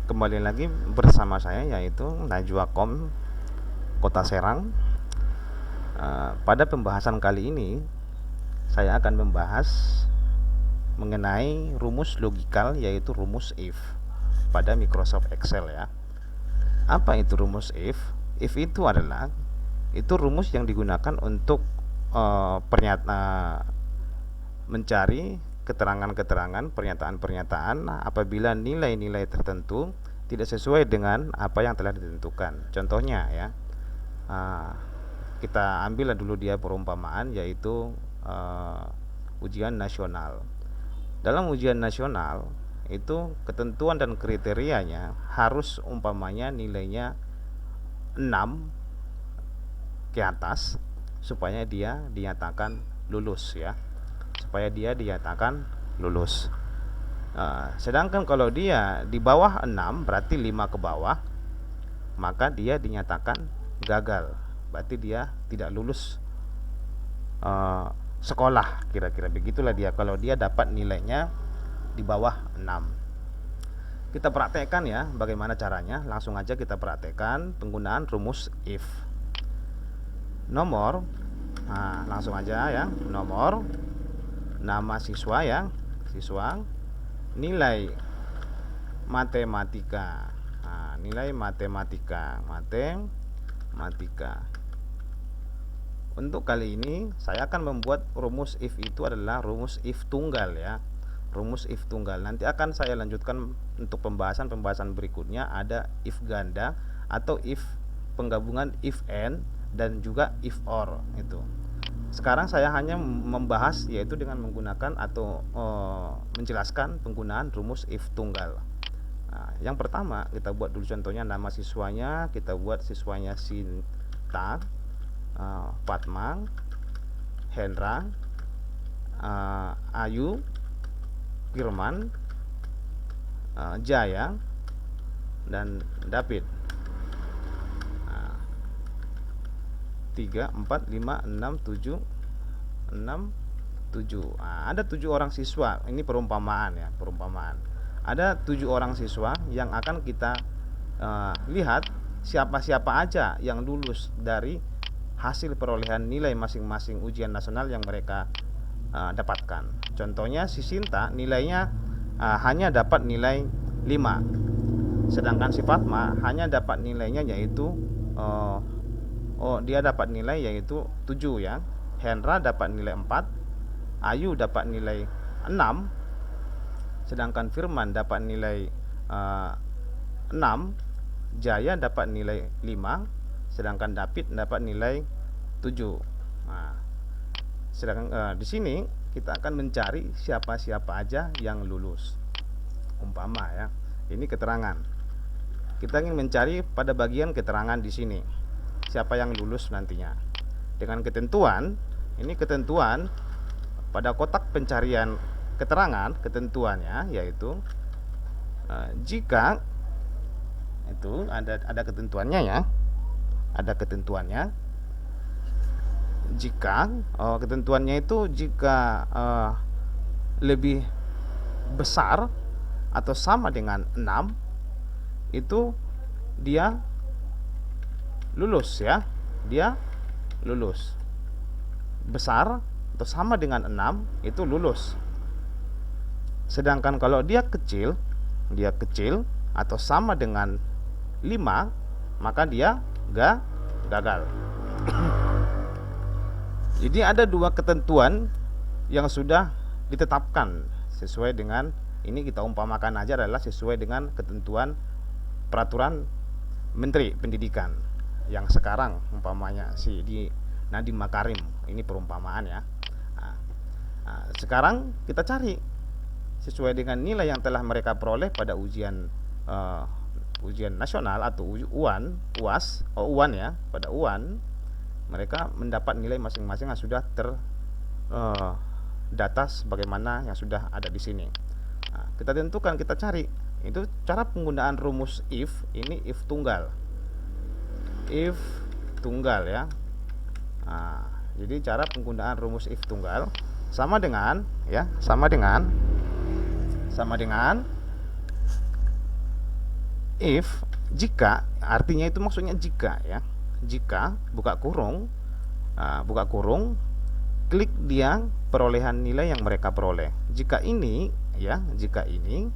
Kembali lagi bersama saya, yaitu Najwa.com Kota Serang. Pada pembahasan kali ini saya akan membahas mengenai rumus logikal, yaitu rumus if pada Microsoft Excel ya. Apa itu rumus if? If itu adalah rumus yang digunakan untuk mencari keterangan-keterangan, pernyataan-pernyataan apabila nilai-nilai tertentu tidak sesuai dengan apa yang telah ditentukan. Contohnya ya, kita ambil dulu dia perumpamaan, yaitu ujian nasional. Dalam ujian nasional itu ketentuan dan kriterianya harus umpamanya nilainya 6 ke atas supaya dia dinyatakan lulus ya, supaya dia dinyatakan lulus. Sedangkan kalau dia di bawah 6, berarti 5 ke bawah, maka dia dinyatakan gagal, berarti dia tidak lulus sekolah, kira-kira begitulah dia kalau dia dapat nilainya di bawah 6. Kita praktekkan ya bagaimana caranya. Langsung aja kita praktekkan penggunaan rumus if. Nomor, langsung aja ya, nomor, nama siswa ya, siswa, nilai matematika. Nilai matematika. Untuk kali ini saya akan membuat rumus if itu adalah rumus if tunggal ya. Rumus if tunggal. Nanti akan saya lanjutkan untuk pembahasan berikutnya, ada if ganda atau if penggabungan if and dan juga if or itu. Sekarang saya hanya membahas yaitu dengan menggunakan atau menjelaskan penggunaan rumus if tunggal. Yang pertama kita buat dulu contohnya, nama siswanya kita buat siswanya Sinta, Fatma, Hendra, Ayu, Firman, Jaya, dan David. 3, 4, 5, 6, 7. Ada 7 orang siswa. Ini perumpamaan ya, perumpamaan. Ada 7 orang siswa yang akan kita lihat siapa-siapa aja yang lulus dari hasil perolehan nilai masing-masing ujian nasional yang mereka dapatkan. Contohnya si Sinta nilainya hanya dapat nilai 5, sedangkan si Fatma hanya dapat nilainya yaitu dia dapat nilai yaitu 7 ya. Hendra dapat nilai 4, Ayu dapat nilai 6, sedangkan Firman dapat nilai 6, Jaya dapat nilai 5, sedangkan David dapat nilai 7. Sedangkan di sini kita akan mencari siapa-siapa aja yang lulus. Umpama ya, ini keterangan. Kita ingin mencari pada bagian keterangan di sini siapa yang lulus nantinya. Dengan ketentuan, ini ketentuan pada kotak pencarian keterangan, ketentuannya yaitu jika itu ada ketentuannya ya. Ada ketentuannya. Jika ketentuannya itu jika lebih besar atau sama dengan 6, itu dia lulus ya. Dia lulus. Besar atau sama dengan 6 itu lulus. Sedangkan kalau dia kecil atau sama dengan 5, maka dia gagal. Jadi ada 2 ketentuan yang sudah ditetapkan sesuai dengan, ini kita umpamakan aja adalah sesuai dengan ketentuan peraturan Menteri Pendidikan yang sekarang, umpamanya si di Nadiem Makarim. Ini perumpamaan ya. Sekarang kita cari sesuai dengan nilai yang telah mereka peroleh pada ujian nasional atau UAN, UAN ya. Pada UAN mereka mendapat nilai masing-masing yang sudah terdata sebagaimana yang sudah ada di sini. Kita tentukan, kita cari. Itu cara penggunaan rumus if, ini if tunggal. If tunggal ya. Jadi cara penggunaan rumus if tunggal sama dengan if, jika, artinya itu maksudnya jika ya. Jika buka kurung, klik dia perolehan nilai yang mereka peroleh. Jika ini ya, jika ini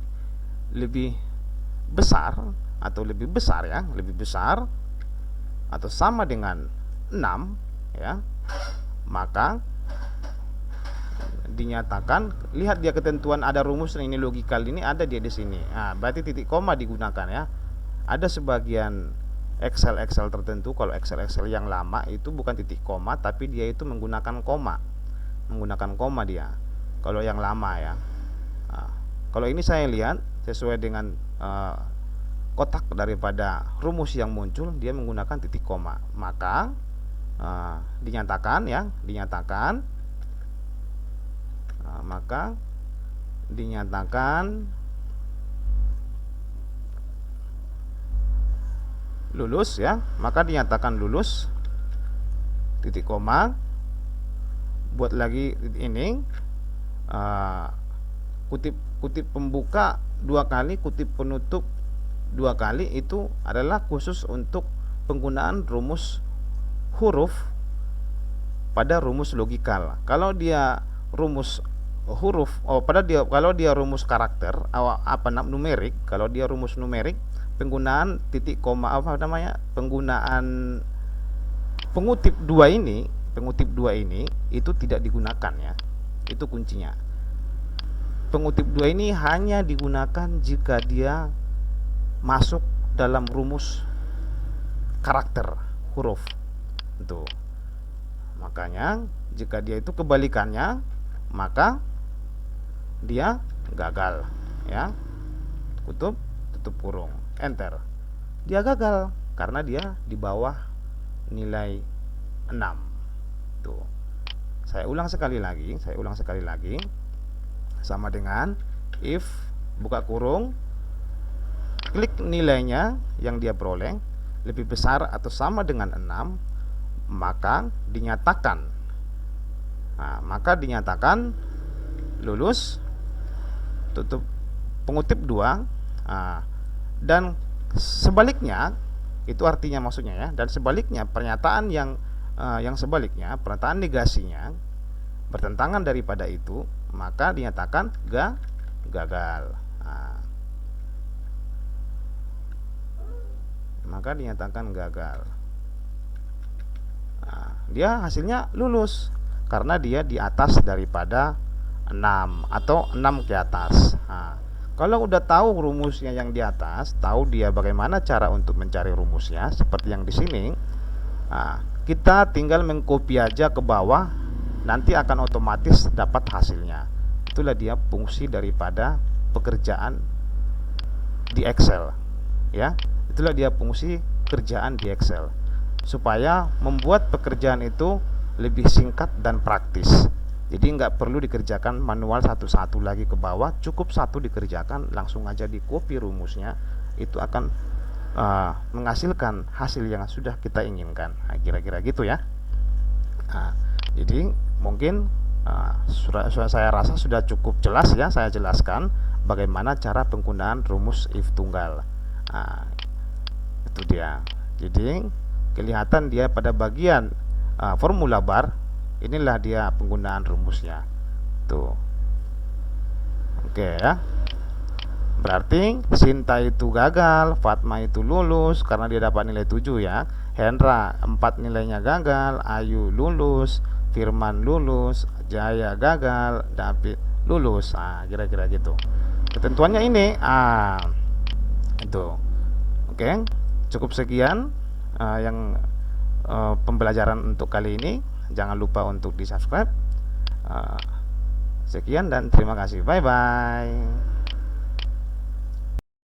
lebih besar atau lebih besar ya, lebih besar atau sama dengan 6 ya, maka dinyatakan, lihat dia ketentuan ada rumus ini logikal ini ada dia di sini. Nah, berarti titik koma digunakan ya. Ada sebagian Excel tertentu, kalau Excel yang lama itu bukan titik koma tapi dia itu menggunakan koma. Menggunakan koma dia. Kalau yang lama ya. Nah, kalau ini saya lihat sesuai dengan kotak daripada rumus yang muncul, dia menggunakan titik koma. Maka dinyatakan ya, maka dinyatakan lulus ya, maka dinyatakan lulus titik koma, buat lagi ini kutip pembuka 2 kali, kutip penutup 2 kali, itu adalah khusus untuk penggunaan rumus huruf pada rumus logikal. Kalau dia rumus huruf, kalau dia rumus karakter numerik, kalau dia rumus numerik, penggunaan titik koma penggunaan pengutip 2 ini itu tidak digunakan ya. Itu kuncinya. Pengutip 2 ini hanya digunakan jika dia masuk dalam rumus karakter huruf. Tuh. Makanya jika dia itu kebalikannya, maka dia gagal ya. Tutup kurung, enter. Dia gagal karena dia di bawah nilai 6. Tuh. Saya ulang sekali lagi. Sama dengan if, buka kurung, klik nilainya yang dia peroleh lebih besar atau sama dengan 6, maka dinyatakan lulus, tutup pengutip 2. Dan sebaliknya, itu artinya maksudnya ya, dan sebaliknya pernyataan yang sebaliknya, pernyataan negasinya bertentangan daripada itu, maka dinyatakan gagal. Maka dinyatakan gagal. Dia hasilnya lulus karena dia di atas daripada 6 atau 6 ke atas. Kalau udah tahu rumusnya yang di atas, tahu dia bagaimana cara untuk mencari rumusnya seperti yang di sini, kita tinggal mengcopy aja ke bawah, nanti akan otomatis dapat hasilnya. Itulah dia fungsi daripada pekerjaan di Excel ya. Itulah dia fungsi kerjaan di Excel, supaya membuat pekerjaan itu lebih singkat dan praktis. Jadi nggak perlu dikerjakan manual satu-satu lagi ke bawah, cukup satu dikerjakan, langsung aja di copy rumusnya, itu akan menghasilkan hasil yang sudah kita inginkan. Kira-kira gitu ya. Jadi mungkin saya rasa sudah cukup jelas ya, saya jelaskan bagaimana cara penggunaan rumus if tunggal. Itu dia. Jadi kelihatan dia pada bagian formula bar, inilah dia penggunaan rumusnya. Tuh. Oke ya. Berarti Sinta itu gagal, Fatma itu lulus karena dia dapat nilai 7 ya. Hendra 4 nilainya gagal, Ayu lulus, Firman lulus, Jaya gagal, David lulus. Kira-kira gitu. Ketentuannya ini itu. Oke. Cukup sekian yang pembelajaran untuk kali ini. Jangan lupa untuk di subscribe. Sekian dan terima kasih. Bye bye.